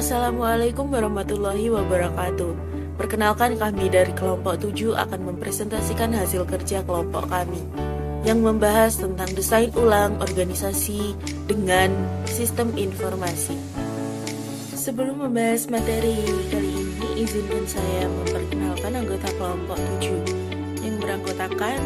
Assalamualaikum warahmatullahi wabarakatuh. Perkenalkan, kami dari kelompok 7 akan mempresentasikan hasil kerja kelompok kami yang membahas tentang desain ulang organisasi dengan sistem informasi. Sebelum membahas materi kali ini, izinkan saya memperkenalkan anggota kelompok 7 yang beranggotakan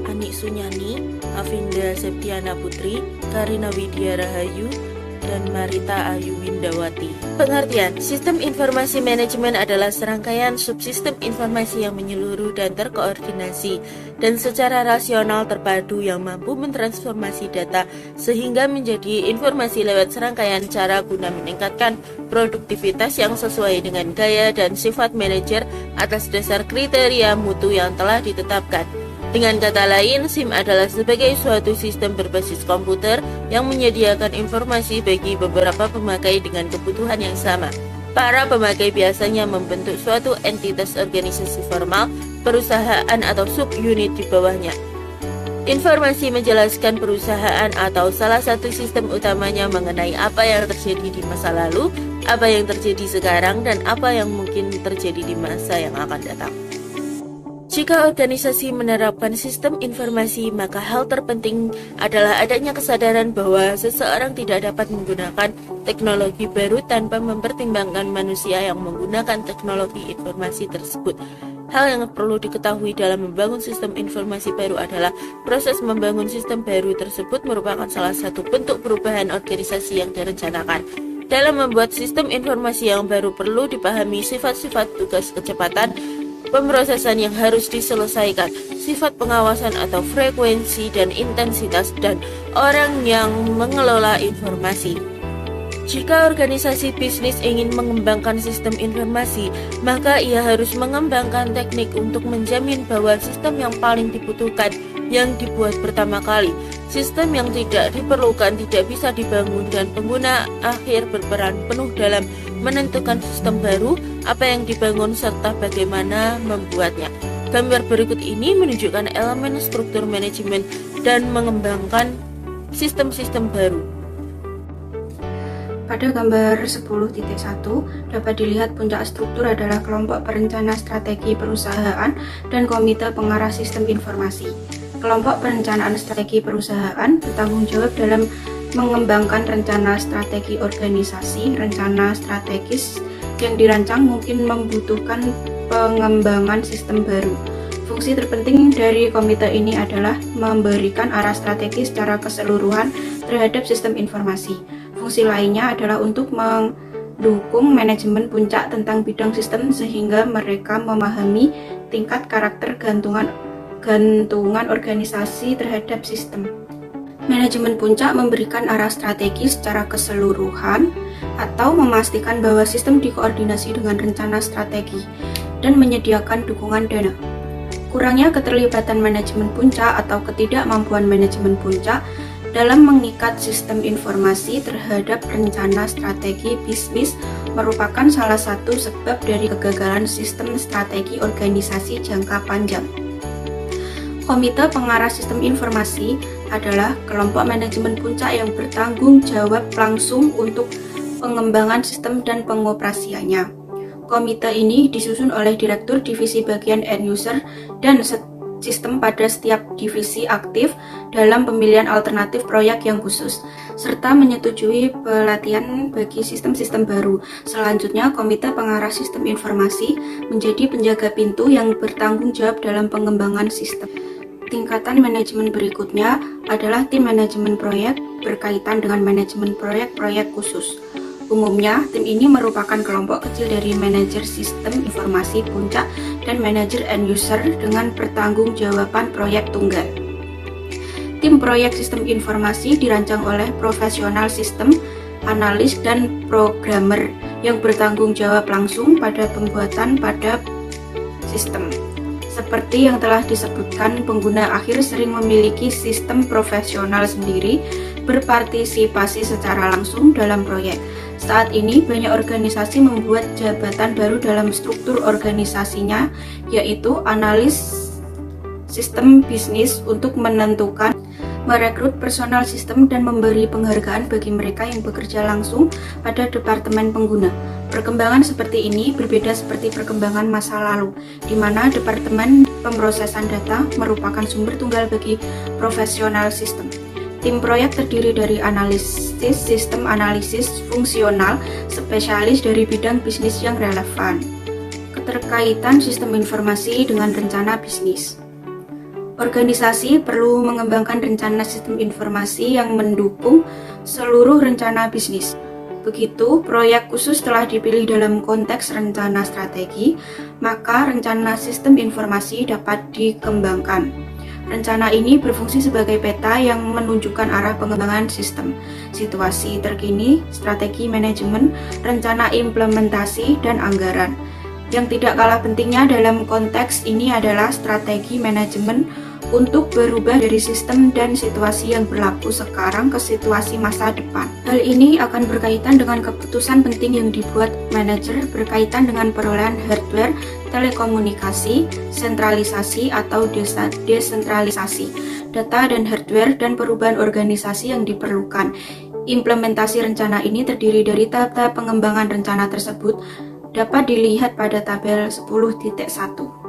Ani Sunyani, Avinda Septiana Putri, Karina Widya Rahayu, dan Marita Ayu Windawati. Pengertian, sistem informasi manajemen adalah serangkaian subsistem informasi yang menyeluruh dan terkoordinasi dan secara rasional terpadu yang mampu mentransformasi data sehingga menjadi informasi lewat serangkaian cara guna meningkatkan produktivitas yang sesuai dengan gaya dan sifat manajer atas dasar kriteria mutu yang telah ditetapkan. Dengan kata lain, SIM adalah sebagai suatu sistem berbasis komputer yang menyediakan informasi bagi beberapa pemakai dengan kebutuhan yang sama. Para pemakai biasanya membentuk suatu entitas organisasi formal, perusahaan atau subunit di bawahnya. Informasi menjelaskan perusahaan atau salah satu sistem utamanya mengenai apa yang terjadi di masa lalu, apa yang terjadi sekarang, dan apa yang mungkin terjadi di masa yang akan datang. Jika organisasi menerapkan sistem informasi, maka hal terpenting adalah adanya kesadaran bahwa seseorang tidak dapat menggunakan teknologi baru tanpa mempertimbangkan manusia yang menggunakan teknologi informasi tersebut. Hal yang perlu diketahui dalam membangun sistem informasi baru adalah proses membangun sistem baru tersebut merupakan salah satu bentuk perubahan organisasi yang direncanakan. Dalam membuat sistem informasi yang baru perlu dipahami sifat-sifat tugas kecepatan, pemrosesan yang harus diselesaikan, sifat pengawasan atau frekuensi dan intensitas, dan orang yang mengelola informasi. Jika organisasi bisnis ingin mengembangkan sistem informasi, maka ia harus mengembangkan teknik untuk menjamin bahwa sistem yang paling dibutuhkan yang dibuat pertama kali, sistem yang tidak diperlukan tidak bisa dibangun, dan pengguna akhir berperan penuh dalam menentukan sistem baru, apa yang dibangun, serta bagaimana membuatnya. Gambar berikut ini menunjukkan elemen struktur manajemen dan mengembangkan sistem-sistem baru. Pada gambar 10.1 dapat dilihat puncak struktur adalah kelompok perencana strategi perusahaan dan komite pengarah sistem informasi. Kelompok perencanaan strategi perusahaan bertanggung jawab dalam mengembangkan rencana strategi organisasi. Rencana strategis yang dirancang mungkin membutuhkan pengembangan sistem baru. Fungsi terpenting dari komite ini adalah memberikan arah strategi secara keseluruhan terhadap sistem informasi. Fungsi lainnya adalah untuk mendukung manajemen puncak tentang bidang sistem sehingga mereka memahami tingkat karakter gantungan organisasi terhadap sistem. Manajemen puncak memberikan arah strategi secara keseluruhan atau memastikan bahwa sistem dikoordinasi dengan rencana strategi dan menyediakan dukungan dana. Kurangnya keterlibatan manajemen puncak atau ketidakmampuan manajemen puncak dalam mengikat sistem informasi terhadap rencana strategi bisnis merupakan salah satu sebab dari kegagalan sistem strategi organisasi jangka panjang. Komite pengarah sistem informasi adalah kelompok manajemen puncak yang bertanggung jawab langsung untuk pengembangan sistem dan pengoperasiannya. Komite ini disusun oleh direktur divisi bagian end user dan sistem pada setiap divisi aktif dalam pemilihan alternatif proyek yang khusus, serta menyetujui pelatihan bagi sistem-sistem baru. Selanjutnya, komite pengarah sistem informasi menjadi penjaga pintu yang bertanggung jawab dalam pengembangan sistem. Tingkatan manajemen berikutnya adalah tim manajemen proyek berkaitan dengan manajemen proyek-proyek khusus. Umumnya, tim ini merupakan kelompok kecil dari manajer sistem informasi puncak dan manajer end user dengan pertanggungjawaban proyek tunggal. Tim proyek sistem informasi dirancang oleh profesional sistem, analis, dan programmer yang bertanggung jawab langsung pada pembuatan pada sistem. Seperti yang telah disebutkan, pengguna akhir sering memiliki sistem profesional sendiri, berpartisipasi secara langsung dalam proyek. Saat ini, banyak organisasi membuat jabatan baru dalam struktur organisasinya, yaitu analis sistem bisnis untuk menentukan merekrut personal sistem dan memberi penghargaan bagi mereka yang bekerja langsung pada departemen pengguna. Perkembangan seperti ini berbeda seperti perkembangan masa lalu, di mana departemen pemrosesan data merupakan sumber tunggal bagi profesional sistem. Tim proyek terdiri dari analisis, sistem analisis fungsional, spesialis dari bidang bisnis yang relevan. Keterkaitan sistem informasi dengan rencana bisnis. Organisasi perlu mengembangkan rencana sistem informasi yang mendukung seluruh rencana bisnis. Begitu proyek khusus telah dipilih dalam konteks rencana strategi, maka rencana sistem informasi dapat dikembangkan. Rencana ini berfungsi sebagai peta yang menunjukkan arah pengembangan sistem, situasi terkini, strategi manajemen, rencana implementasi, dan anggaran. Yang tidak kalah pentingnya dalam konteks ini adalah strategi manajemen untuk berubah dari sistem dan situasi yang berlaku sekarang ke situasi masa depan. Hal ini akan berkaitan dengan keputusan penting yang dibuat manajer berkaitan dengan perolehan hardware, telekomunikasi, sentralisasi atau desentralisasi, data dan hardware, dan perubahan organisasi yang diperlukan. Implementasi rencana ini terdiri dari tahap-tahap pengembangan rencana tersebut dapat dilihat pada tabel 10.1.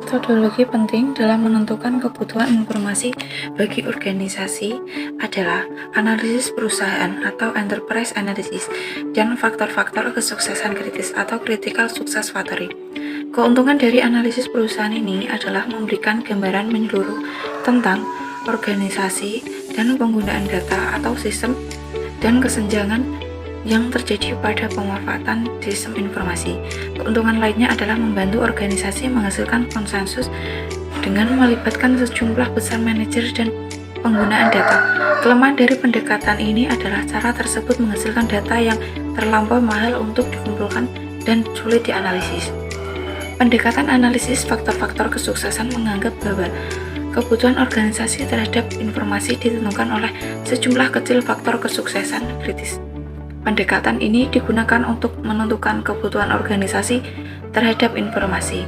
Metodologi penting dalam menentukan kebutuhan informasi bagi organisasi adalah analisis perusahaan atau enterprise analysis dan faktor-faktor kesuksesan kritis atau critical success factor. Keuntungan dari analisis perusahaan ini adalah memberikan gambaran menyeluruh tentang organisasi dan penggunaan data atau sistem dan kesenjangan yang terjadi pada pemanfaatan sistem informasi. Keuntungan lainnya adalah membantu organisasi menghasilkan konsensus dengan melibatkan sejumlah besar manajer dan penggunaan data. Kelemahan dari pendekatan ini adalah cara tersebut menghasilkan data yang terlampau mahal untuk dikumpulkan dan sulit dianalisis. Pendekatan analisis faktor-faktor kesuksesan menganggap bahwa kebutuhan organisasi terhadap informasi ditentukan oleh sejumlah kecil faktor kesuksesan kritis. Pendekatan ini digunakan untuk menentukan kebutuhan organisasi terhadap informasi.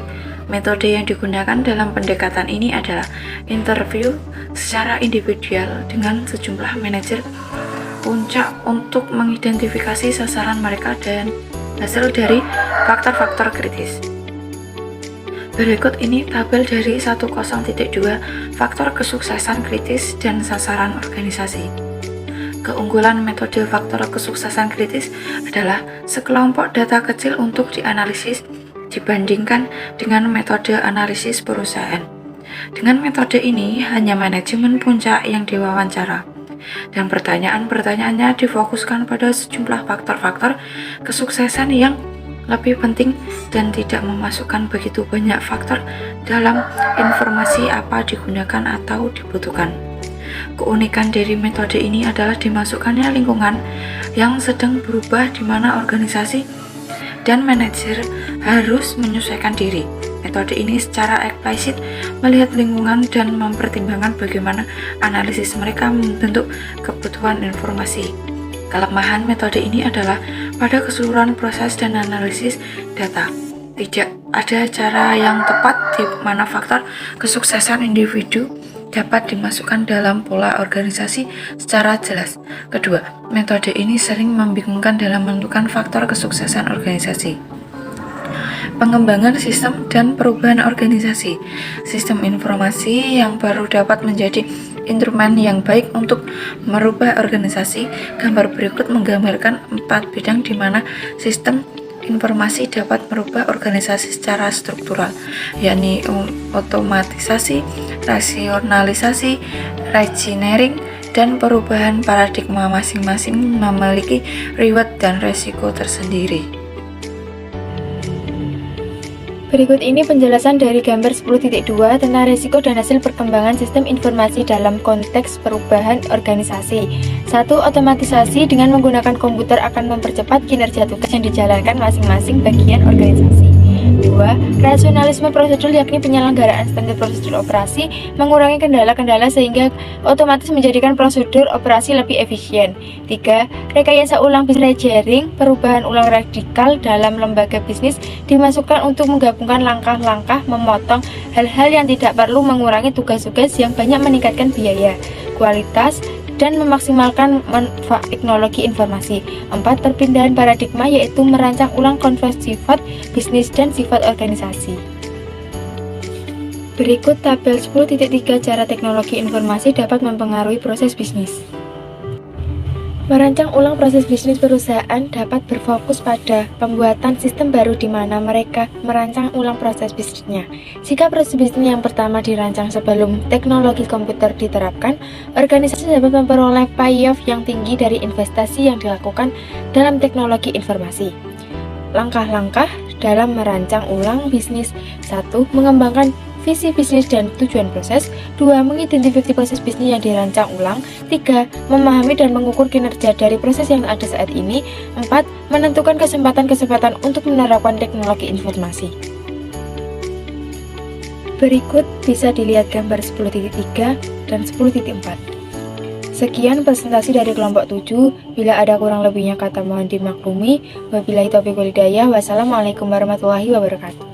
Metode yang digunakan dalam pendekatan ini adalah interview secara individual dengan sejumlah manajer puncak untuk mengidentifikasi sasaran mereka dan hasil dari faktor-faktor kritis. Berikut ini tabel dari 10.2 faktor kesuksesan kritis dan sasaran organisasi. Keunggulan metode faktor kesuksesan kritis adalah sekelompok data kecil untuk dianalisis dibandingkan dengan metode analisis perusahaan. Dengan metode ini, hanya manajemen puncak yang diwawancara, dan pertanyaan-pertanyaannya difokuskan pada sejumlah faktor-faktor kesuksesan yang lebih penting dan tidak memasukkan begitu banyak faktor dalam informasi apa digunakan atau dibutuhkan. Keunikan dari metode ini adalah dimasukkannya lingkungan yang sedang berubah di mana organisasi dan manajer harus menyesuaikan diri. Metode ini secara eksplisit melihat lingkungan dan mempertimbangkan bagaimana analisis mereka membentuk kebutuhan informasi. Kelemahan metode ini adalah pada keseluruhan proses dan analisis data. Tidak ada cara yang tepat di mana faktor kesuksesan individu dapat dimasukkan dalam pola organisasi secara jelas. Kedua, metode ini sering membingungkan dalam menentukan faktor kesuksesan organisasi. Pengembangan sistem dan perubahan organisasi. Sistem informasi yang baru dapat menjadi instrumen yang baik untuk merubah organisasi. Gambar berikut menggambarkan 4 bidang di mana sistem informasi dapat merubah organisasi secara struktural, yakni otomatisasi, rasionalisasi, reengineering, dan perubahan paradigma. Masing-masing memiliki reward dan resiko tersendiri. Berikut ini penjelasan dari gambar 10.2 tentang risiko dan hasil perkembangan sistem informasi dalam konteks perubahan organisasi. 1. Otomatisasi dengan menggunakan komputer akan mempercepat kinerja tugas yang dijalankan masing-masing bagian organisasi. 2. Rasionalisme prosedur yakni penyelenggaraan standar prosedur operasi mengurangi kendala-kendala sehingga otomatis menjadikan prosedur operasi lebih efisien. 3. Rekayasa ulang bisnis reengineering, perubahan ulang radikal dalam lembaga bisnis dimasukkan untuk menggabungkan langkah-langkah memotong hal-hal yang tidak perlu mengurangi tugas-tugas yang banyak meningkatkan biaya. berkualitas, dan memaksimalkan manfaat teknologi informasi. 4. Perpindahan paradigma, yaitu merancang ulang konsep sifat bisnis dan sifat organisasi. Berikut tabel 10.3 cara teknologi informasi dapat mempengaruhi proses bisnis. Merancang ulang proses bisnis perusahaan dapat berfokus pada pembuatan sistem baru di mana mereka merancang ulang proses bisnisnya. Jika proses bisnis yang pertama dirancang sebelum teknologi komputer diterapkan, organisasi dapat memperoleh payoff yang tinggi dari investasi yang dilakukan dalam teknologi informasi. Langkah-langkah dalam merancang ulang bisnis: 1. Mengembangkan visi bisnis dan tujuan proses. 2. Mengidentifikasi proses bisnis yang dirancang ulang. 3. Memahami dan mengukur kinerja dari proses yang ada saat ini. 4. Menentukan kesempatan-kesempatan untuk menerapkan teknologi informasi. Berikut bisa dilihat gambar 10.3 dan 10.4. Sekian presentasi dari kelompok 7. Bila ada kurang lebihnya kata mohon dimaklumi. Wabillahi taufiq wal hidayah. Wassalamualaikum warahmatullahi wabarakatuh.